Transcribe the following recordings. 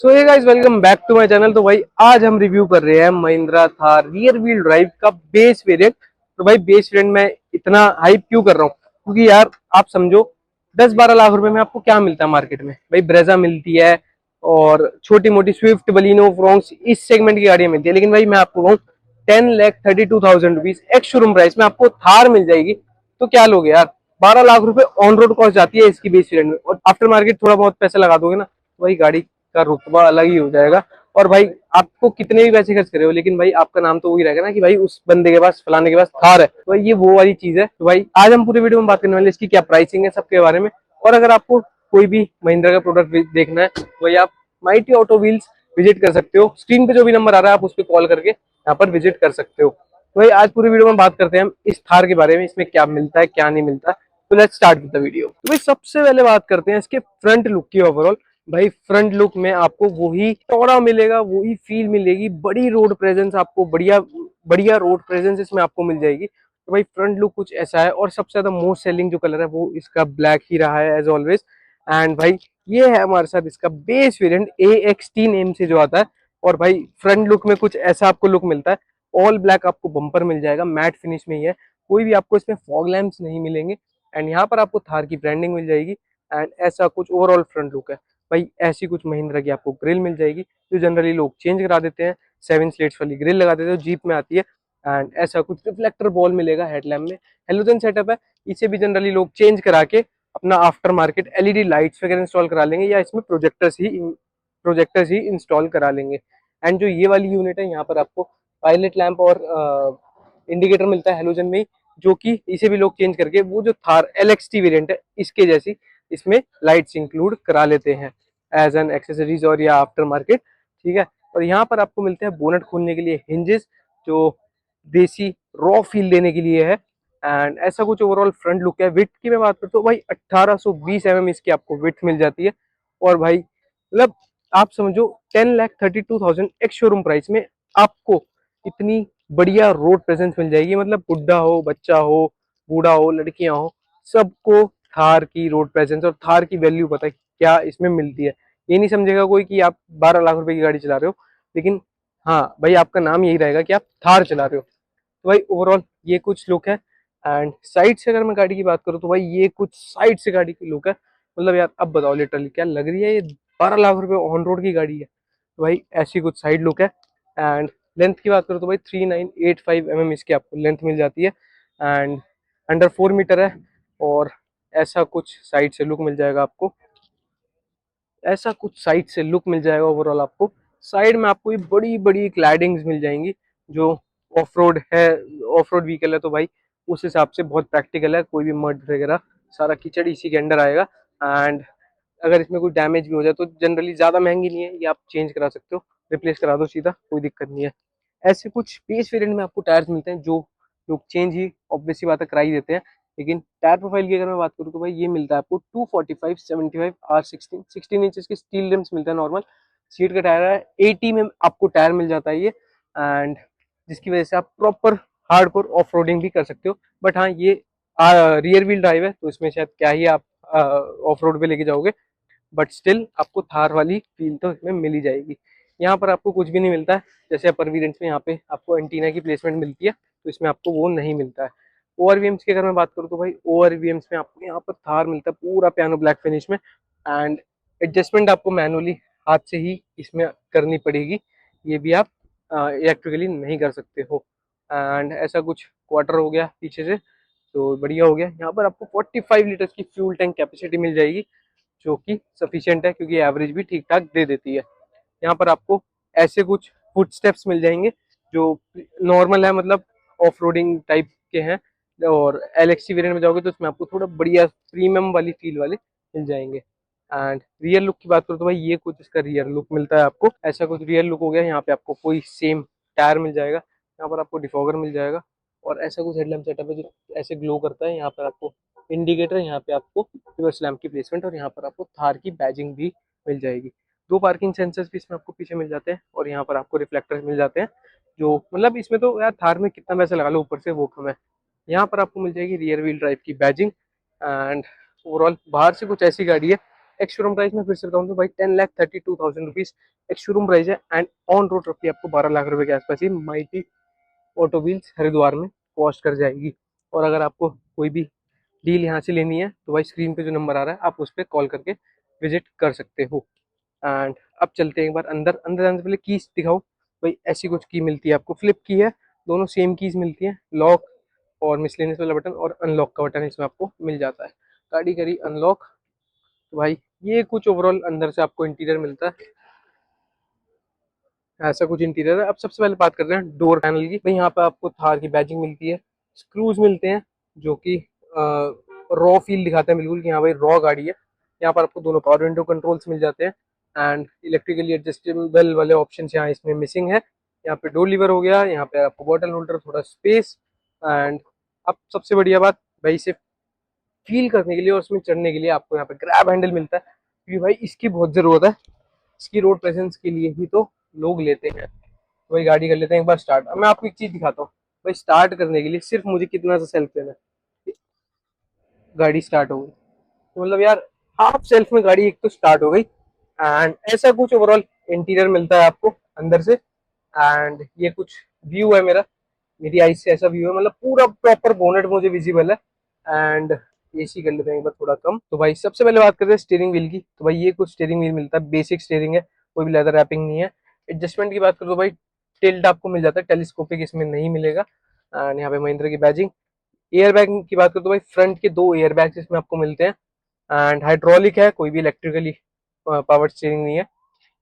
So hey guys, welcome back to my channel. तो भाई आज हम रिव्यू कर रहे हैं Mahindra Thar rear wheel drive का बेस वेरिएंट। तो भाई बेस वेरिएंट में इतना हाइप क्यों कर रहा हूँ? क्योंकि यार आप समझो 10-12 लाख रुपए में आपको क्या मिलता है मार्केट में? भाई ब्रेजा मिलती है और छोटी मोटी स्विफ्ट, बलिनो, फ्रोंक्स इस सेगमेंट की गाड़ियां मिलती है। लेकिन भाई मैं आपको कहूँ 10,32,000 रुपीज एक्स शोरूम प्राइस में आपको थार मिल जाएगी। तो क्या लोगे यार? 12 लाख रुपए ऑन रोड कॉस्ट जाती है इसकी बेस वेरिएंट में, और आफ्टर मार्केट थोड़ा बहुत पैसा लगा दोगे ना, वही गाड़ी का रुतबा अलग ही हो जाएगा। और भाई आपको कितने भी पैसे खर्च करे हो, लेकिन भाई आपका नाम तो वही रहेगा ना कि भाई उस बंदे के पास, फलाने के पास थार है। तो भाई ये वो वाली चीज है। तो भाई आज हम पूरे वीडियो में बात करने वाले इसकी क्या प्राइसिंग है, सबके बारे में। और अगर आपको कोई भी महिंद्रा का प्रोडक्ट देखना है तो भाई आप माइटी ऑटो व्हील्स विजिट कर सकते हो। स्क्रीन पे जो भी नंबर आ रहा है आप उस पर कॉल करके यहाँ पर विजिट कर सकते हो। तो भाई आज पूरी वीडियो में बात करते हैं हम इस थार के बारे में, इसमें क्या मिलता है क्या नहीं मिलता। तो let's start with the video. तो भाई सबसे पहले बात करते हैं इसके फ्रंट लुक की ओवरऑल। भाई फ्रंट लुक में आपको वही टोरा मिलेगा, वही फील मिलेगी, बड़ी रोड प्रेजेंस, आपको बढ़िया बढ़िया रोड प्रेजेंस इसमें आपको मिल जाएगी। तो भाई फ्रंट लुक कुछ ऐसा है। और सबसे ज्यादा मोस्ट सेलिंग जो कलर है वो इसका ब्लैक ही रहा है एज ऑलवेज। एंड भाई ये है हमारे साथ इसका बेस वेरिएंट AX3 नेम से जो आता है। और भाई फ्रंट लुक में कुछ ऐसा आपको लुक मिलता है। ऑल ब्लैक आपको बम्पर मिल जाएगा, मैट फिनिश में ही है, कोई भी आपको इसमें फॉग लैंप्स नहीं मिलेंगे। एंड यहाँ पर आपको थार की ब्रांडिंग मिल जाएगी। एंड ऐसा कुछ ओवरऑल फ्रंट लुक है। भाई ऐसी कुछ महिंद्रा की आपको ग्रिल मिल जाएगी जो जनरली लोग चेंज करा देते हैं, 7 स्लेट्स वाली ग्रिल लगा देते हैं जो जीप में आती है। एंड ऐसा कुछ रिफ्लेक्टर बॉल मिलेगा हेडलैम्प में, हेलोजन सेटअप है। इसे भी जनरली लोग चेंज करा के अपना आफ्टर मार्केट LED लाइट्स वगैरह इंस्टॉल करा लेंगे, या इसमें प्रोजेक्टर्स ही इंस्टॉल करा लेंगे। एंड जो ये वाली यूनिट है, यहाँ पर आपको पायलट लैंप और इंडिकेटर मिलता है हेलोजन में ही, जो कि इसे भी लोग चेंज करके वो जो थार LXT वेरिएंट है इसके जैसी इसमें लाइट्स इंक्लूड करा लेते हैं एज एन एक्सेसरीज और या आफ्टर मार्केट। ठीक है। और यहाँ पर आपको मिलते हैं बोनट खोलने के लिए हिंजेस, जो देसी रॉ फील देने के लिए है। एंड ऐसा कुछ ओवरऑल फ्रंट लुक है। विथ की मैं बात करता हूँ भाई 1820 mm इसकी आपको विथ मिल जाती है। और भाई मतलब आप समझो 10,32,000 एक्स शोरूम प्राइस में आपको इतनी बढ़िया रोड प्रेजेंस मिल जाएगी। मतलब बुढ़ा हो, बच्चा हो, बूढ़ा हो, लड़कियां हो, सबको थार की रोड प्रेजेंस और थार की वैल्यू पता है क्या इसमें मिलती है। ये नहीं समझेगा कोई कि आप 12 लाख रुपए की गाड़ी चला रहे हो, लेकिन हाँ भाई आपका नाम यही रहेगा कि आप थार चला रहे हो। तो भाई ओवरऑल ये कुछ लुक है। एंड साइड से अगर मैं गाड़ी की बात करूँ तो भाई ये कुछ साइड से गाड़ी की लुक है। मतलब यार अब बताओ लिटरली क्या लग रही है, ये 12 लाख रुपए ऑन रोड की गाड़ी है। तो भाई ऐसी कुछ साइड लुक है। एंड लेंथ की बात करूँ तो भाई 3985 mm इसकी आपको लेंथ मिल जाती है। एंड अंडर 4 मीटर है। और ऐसा कुछ साइड से लुक मिल जाएगा आपको, ऐसा कुछ साइड से लुक मिल जाएगा ओवरऑल आपको। साइड में आपको ये बड़ी बड़ी क्लैडिंग्स मिल जाएंगी जो ऑफ रोड है, ऑफ रोड व्हीकल है तो भाई उस हिसाब से बहुत प्रैक्टिकल है। कोई भी मड वगैरह सारा कीचड़ इसी के अंडर आएगा। एंड अगर इसमें कोई डैमेज भी हो जाए तो जनरली ज़्यादा महंगी नहीं है, ये आप चेंज करा सकते हो, रिप्लेस करा दो सीधा, कोई दिक्कत नहीं है। ऐसे कुछ बेस वेरिएंट में आपको टायर्स मिलते हैं जो लोग चेंज ही ऑब्वियस सी बात है करा ही देते हैं। लेकिन टायर प्रोफाइल की अगर मैं बात करूँ तो भाई ये मिलता है आपको 245/75 R16 16 इंचेस के स्टील रिम्स मिलता है नॉर्मल। सीट का टायर है 80 में आपको टायर मिल जाता है ये। एंड जिसकी वजह से आप प्रॉपर हार्डकोर ऑफ रोडिंग भी कर सकते हो। बट हाँ ये रियर व्हील ड्राइव है तो इसमें शायद क्या ही आप ऑफ रोड पे लेके जाओगे, बट स्टिल आपको थार वाली फील तो इसमें मिल ही जाएगी। यहाँ पर आपको कुछ भी नहीं मिलता है, जैसे अपर वेरिएंट्स में यहाँ पे आपको एंटीना की प्लेसमेंट मिलती है, तो इसमें आपको वो नहीं मिलता है। ORVMs की अगर मैं बात करूँ तो भाई ORVMs में आपको यहाँ पर थार मिलता है पूरा पियानो ब्लैक फिनिश में। एंड एडजस्टमेंट आपको मैनुअली हाथ से ही इसमें करनी पड़ेगी, ये भी आप इलेक्ट्रिकली नहीं कर सकते हो। एंड ऐसा कुछ क्वार्टर हो गया पीछे से, तो बढ़िया हो गया। यहाँ पर आपको 45 लीटर्स की फ्यूल टैंक कैपेसिटी मिल जाएगी, जो कि सफिशियंट है क्योंकि एवरेज भी ठीक ठाक दे देती है। यहाँ पर आपको ऐसे कुछ फुट स्टेप्स मिल जाएंगे जो नॉर्मल है, मतलब ऑफ रोडिंग टाइप के हैं। और LXT वेरिएंट में जाओगे तो उसमें आपको थोड़ा बढ़िया प्रीमियम वाली फील वाले मिल जाएंगे। एंड रियर लुक की बात करूँ तो भाई ये कुछ इसका रियर लुक मिलता है आपको, ऐसा कुछ रियर लुक हो गया। यहाँ पे आपको कोई सेम टायर मिल जाएगा, यहाँ पर आपको डिफॉगर मिल जाएगा, और ऐसा कुछ हेडलैम्प सेटअप है जो ऐसे ग्लो करता है। यहाँ पर आपको इंडिकेटर, यहाँ पे आपको रिवर्स लैम्प की प्लेसमेंट, और यहाँ पर आपको थार की बैजिंग भी मिल जाएगी। 2 पार्किंग सेंसर्स भी इसमें आपको पीछे मिल जाते हैं, और यहाँ पर आपको रिफ्लेक्टर्स मिल जाते हैं। जो मतलब इसमें तो यार थार में कितना पैसा लगा लो ऊपर से वो कम है। यहाँ पर आपको मिल जाएगी रियर व्हील ड्राइव की बैजिंग। एंड ओवरऑल बाहर से कुछ ऐसी गाड़ी है, एक्स शोरूम प्राइस में फिर से बताऊँ तो भाई 10,32,000 रुपीज एक्स शोरूम प्राइस है। एंड ऑन रोड रफली आपको 12 लाख रुपए के आसपास ही माइटी ऑटो व्हील्स हरिद्वार में कॉस्ट कर जाएगी। और अगर आपको कोई भी डील यहाँ से लेनी है तो भाई स्क्रीन पे जो नंबर आ रहा है आप उस पर कॉल करके विजिट कर सकते हो। एंड अब चलते हैं एक बार अंदर। अंदर जाने से पहले कीज दिखाओ। भाई ऐसी कुछ की मिलती है आपको, फ्लिप की है, दोनों सेम कीज मिलती है। लॉक और मिसलेनियस वाला बटन और अनलॉक का बटन इसमें आपको मिल जाता है। गाड़ी करी अनलॉक तो भाई ये कुछ ओवरऑल अंदर से आपको इंटीरियर मिलता है, ऐसा कुछ इंटीरियर है। अब सबसे पहले बात करते हैं डोर पैनल की। भाई यहाँ पे आपको थार की बैजिंग मिलती है, स्क्रूज मिलते हैं जो कि रॉ फील दिखाते हैं बिल्कुल कि हाँ भाई रॉ गाड़ी है। यहाँ पर आपको दोनों पावर विंडो कंट्रोल्स मिल जाते हैं। एंड इलेक्ट्रिकली एडजस्टेबल वाले ऑप्शन यहाँ इसमें मिसिंग है। यहाँ पे डोर लीवर हो गया, यहाँ पे आपको बॉटल होल्डर, थोड़ा स्पेस। एंड अब सबसे बढ़िया बात भाई, इसे फील करने के लिए और उसमें चढ़ने के लिए आपको यहाँ पे ग्रैब हैंडल मिलता है, क्योंकि भाई इसकी बहुत जरूरत है। इसकी रोड प्रेजेंस के लिए ही तो लोग लेते हैं। तो भाई गाड़ी कर लेते हैं एक बार स्टार्ट। अब मैं आपको एक चीज दिखाता हूँ। भाई स्टार्ट करने के लिए सिर्फ मुझे कितना सा सेल्फ लेना है, गाड़ी स्टार्ट हो गई। तो मतलब यार हाफ सेल्फ में गाड़ी एक तो स्टार्ट हो गई। एंड ऐसा कुछ ओवरऑल इंटीरियर मिलता है आपको अंदर से। एंड ये कुछ व्यू है मेरा, मेरी आईज से ऐसा व्यू है, मतलब पूरा प्रॉपर बोनेट मुझे विजिबल है। एंड एसी कर लेते हैं एक बार थोड़ा कम। तो भाई सबसे पहले बात करते हैं स्टीयरिंग व्हील की। तो भाई ये कुछ स्टीयरिंग व्हील मिलता है, बेसिक स्टीयरिंग है, कोई भी लेदर रैपिंग नहीं है। एडजस्टमेंट की बात करो तो भाई टिल्ट आपको मिल जाता है, टेलीस्कोपिक इसमें नहीं मिलेगा। एंड यहाँ पे महिंद्रा की बैजिंग। एयर बैग की बात करो तो भाई फ्रंट के 2 एयर बैग्स इसमें आपको मिलते हैं। एंड हाइड्रोलिक है, कोई भी इलेक्ट्रिकली पावर स्टीयरिंग नहीं है।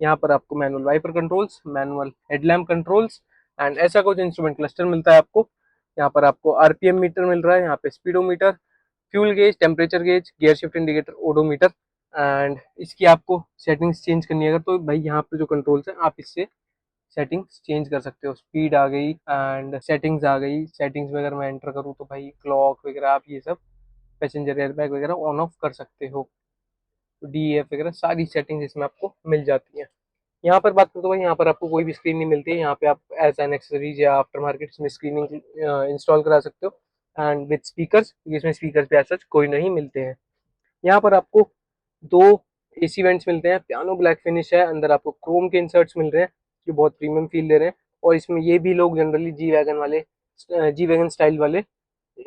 यहाँ पर आपको manual wiper controls, manual headlamp controls and ऐसा कुछ इंस्ट्रूमेंट क्लस्टर मिलता है आपको। यहाँ पर आपको आरपीएम मीटर मिल रहा है, यहाँ पे speedometer, fuel gauge, temperature gauge, gear shift indicator, odometer. And इसकी आपको सेटिंग्स चेंज करनी है अगर, तो भाई यहाँ पे जो कंट्रोल्स हैं आप इससे सेटिंग्स चेंज कर सकते हो। स्पीड आ गई एंड सेटिंग्स आ गई। सेटिंग्स में अगर मैं एंटर करूँ तो भाई क्लॉक वगैरह आप ये सब, पैसेंजर एयरबैग वगैरह ऑन ऑफ कर सकते हो। डीएफ वगैरह सारी सेटिंग्स इसमें आपको मिल जाती हैं। यहाँ पर बात करूँ तो भाई यहाँ पर आपको कोई भी स्क्रीन नहीं मिलती है। यहाँ पे आप एज एन एक्सेसरीज या आफ्टर मार्केट में स्क्रीनिंग इंस्टॉल करा सकते हो। एंड विद स्पीकर्स, इसमें स्पीकर्स पे ऐसा कोई नहीं मिलते हैं। यहाँ पर आपको 2 एसी वेंट्स मिलते हैं, पियानो ब्लैक फिनिश है, अंदर आपको क्रोम के इंसर्ट्स मिल रहे हैं जो बहुत प्रीमियम फील दे रहे हैं। और इसमें ये भी लोग जनरली जी वैगन स्टाइल वाले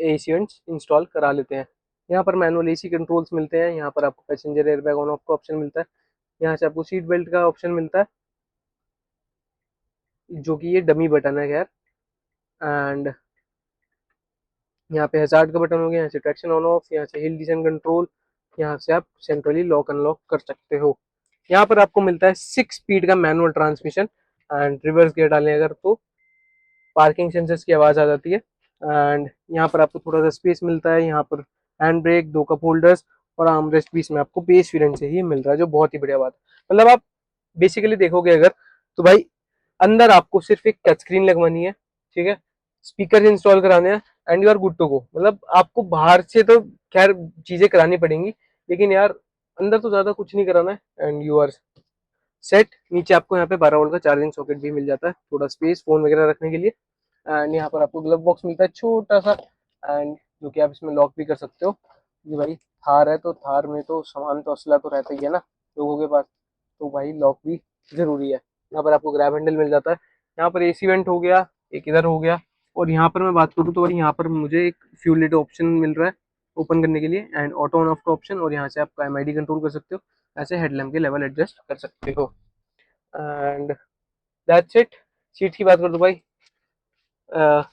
एसी वेंट्स इंस्टॉल करा लेते हैं। यहाँ पर मैनुअल एसी कंट्रोल्स मिलते हैं। यहाँ पर आपको पैसेंजर एयरबैग ऑन ऑफ का ऑप्शन मिलता है। यहाँ से आपको सीट बेल्ट का ऑप्शन मिलता है, जो कि ये डमी बटन है खैर। एंड यहाँ पे हैजार्ड का बटन हो गया, यहाँ से ट्रैक्शन ऑन ऑफ, यहाँ से हिल डिसेंट कंट्रोल, यहाँ से आप सेंट्रली लॉक अनलॉक कर सकते हो। यहाँ पर आपको मिलता है 6 स्पीड का manual transmission. And reverse gear डालें अगर तो पार्किंग सेंसर्स की आवाज़ आ जाती है। एंड यहाँ पर आपको थोड़ा सा स्पेस मिलता है। यहाँ पर हैंड ब्रेक, 2 कप होल्डर्स और आर्म रेस्ट भी इसमें आपको बेस वेरिएंट से ही मिल रहा है, जो बहुत ही बढ़िया बात है। मतलब आप बेसिकली देखोगे अगर तो भाई अंदर आपको सिर्फ एक टच स्क्रीन लगवानी है, ठीक है, स्पीकर इंस्टॉल कराने हैं and you are good to go. मतलब आपको बाहर से तो खैर चीजें करानी पड़ेंगी, लेकिन यार अंदर तो ज्यादा कुछ नहीं कराना है एंड यू आर सेट। नीचे आपको यहाँ पे 12 वोल्ट का चार्जिंग सॉकेट भी मिल जाता है, थोड़ा स्पेस फोन वगैरह रखने के लिए। एंड यहाँ पर आपको ग्लव बॉक्स मिलता है छोटा सा, एंड जो कि आप इसमें लॉक भी कर सकते हो। ये भाई थार है तो थार में तो सामान तो असला तो रहता ही है ना लोगों के पास, तो भाई लॉक भी जरूरी है। यहाँ पर आपको ग्रैब हैंडल मिल जाता है। यहाँ पर एसी वेंट हो गया, एक इधर हो गया। और यहाँ पर मैं बात करूँ तो भाई यहाँ पर मुझे एक फ्यूल लिड ऑप्शन मिल रहा है ओपन करने के लिए, एंड ऑटो ऑन ऑफ का ऑप्शन। और यहाँ से आप एमआईडी कंट्रोल कर सकते हो, ऐसे हेडलैम्प के लेवल एडजस्ट कर सकते हो। And that's it. सीट की बात करूँ तो भाई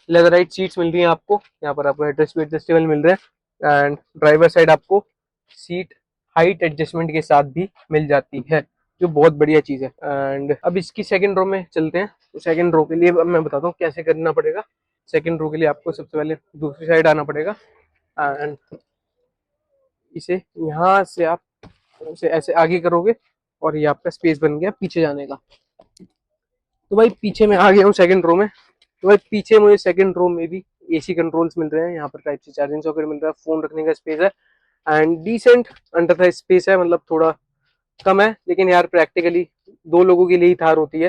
लेदराइट सीट्स मिल रही हैं आपको। यहाँ पर आपको हेडरेस्ट भी एडजस्टेबल मिल रहे हैं। एंड ड्राइवर साइड आपको सीट हाइट एडजस्टमेंट के साथ भी मिल जाती है, जो बहुत बढ़िया चीज़ है। एंड अब इसकी सेकंड रो में चलते हैं। तो सेकंड रो के लिए अब मैं बताता हूँ कैसे करना पड़ेगा। सेकंड रो के लिए आपको सबसे पहले दूसरी साइड आना पड़ेगा। एंड इसे यहाँ से आप इसे ऐसे आगे करोगे और ये आपका स्पेस बन गया पीछे जाने का। तो भाई पीछे मैं आ गया हूँ सेकंड रो में। तो भाई पीछे मुझे सेकंड रो में भी एसी कंट्रोल्स मिल रहे हैं। यहाँ पर टाइप सी चार्जिंग सॉकेट मिल रहा है, फोन रखने का स्पेस है and decent under the space है, मतलब थोड़ा कम है, लेकिन यार प्रैक्टिकली 2 लोगों के लिए ही थार होती है।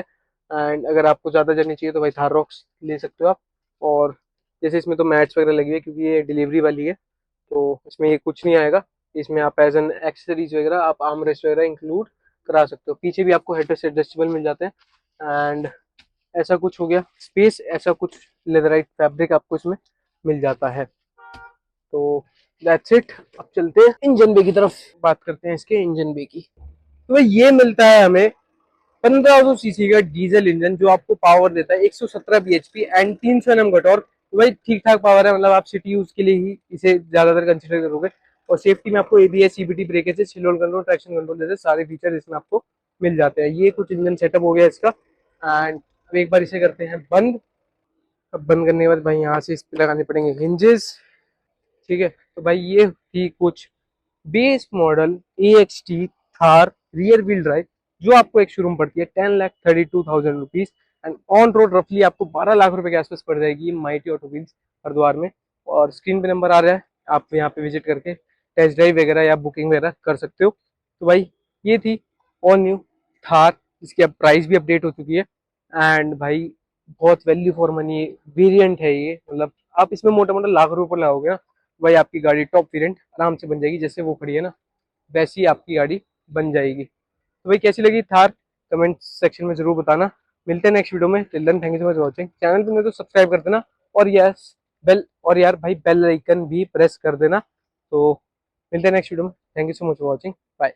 एंड अगर आपको ज़्यादा जर्नी चाहिए तो भाई थार रॉक्स ले सकते हो आप। और जैसे इसमें तो मैट्स वगैरह लगी है, क्योंकि ये डिलीवरी वाली है तो इसमें ये कुछ नहीं आएगा, इसमें आप एज एन एक्सेसरीज वगैरह आप आर्मरेस्ट वगैरह इंक्लूड करा सकते हो। पीछे भी आपको हेडरेस्ट एडजस्टेबल मिल जाते हैं एंड ऐसा कुछ हो गया स्पेस, ऐसा कुछ लेदराइट फैब्रिक आपको इसमें मिल जाता है। तो दैट्स इट। अब चलते हैं इंजन बे की तरफ, बात करते हैं इसके इंजन बे की। तो भाई ये मिलता है हमें 1500 सीसी का डीजल इंजन जो आपको पावर देता है 117 bhp एंड 300 Nm का टॉर्क। तो भाई ठीक ठाक पावर है, मतलब आप सिटी यूज के लिए ही इसे ज्यादातर कंसिडर करोगे। और सेफ्टी में आपको एबीएस सीबीटी ब्रेक से सिल होल्ड कंट्रोल, ट्रैक्शन कंट्रोल जैसे सारे फीचर इसमें आपको मिल जाते हैं। ये कुछ इंजन सेटअप हो गया इसका एंड एक बार इसे करते हैं बंद। अब बंद करने के बाद भाई यहाँ से इस पे लगाने पड़ेंगे हिंजेस, ठीक है। तो भाई ये थी कुछ base model AXT Thar rear wheel drive जो आपको एक शोरूम पड़ती है 10,32,000 रुपीज एंड ऑन रोड रफली आपको 12 लाख रुपए के आसपास पड़ जाएगी माइटी ऑटो व्हील्स हरिद्वार में। और स्क्रीन पे नंबर आ रहा है, आप यहाँ पे विजिट करके टेस्ट ड्राइव वगैरह या बुकिंग वगैरह कर सकते हो। तो भाई ये थी ऑल न्यू थार, इसकी अब प्राइस भी अपडेट हो चुकी है एंड भाई बहुत वैल्यू फॉर मनी वेरिएंट है ये। मतलब आप इसमें मोटा मोटा लाख रुपए लगाओगे ना, भाई आपकी गाड़ी टॉप वेरिएंट आराम से बन जाएगी। जैसे वो खड़ी है ना वैसी आपकी गाड़ी बन जाएगी। तो भाई कैसी लगी थार कमेंट सेक्शन में जरूर बताना। मिलते हैं नेक्स्ट वीडियो में, till then thank you so much watching. Channel पे नहीं तो सब्सक्राइब कर देना और यस बेल, और यार भाई बेल आइकन भी प्रेस कर देना। तो मिलते हैं नेक्स्ट वीडियो में, thank you so much for watching, bye.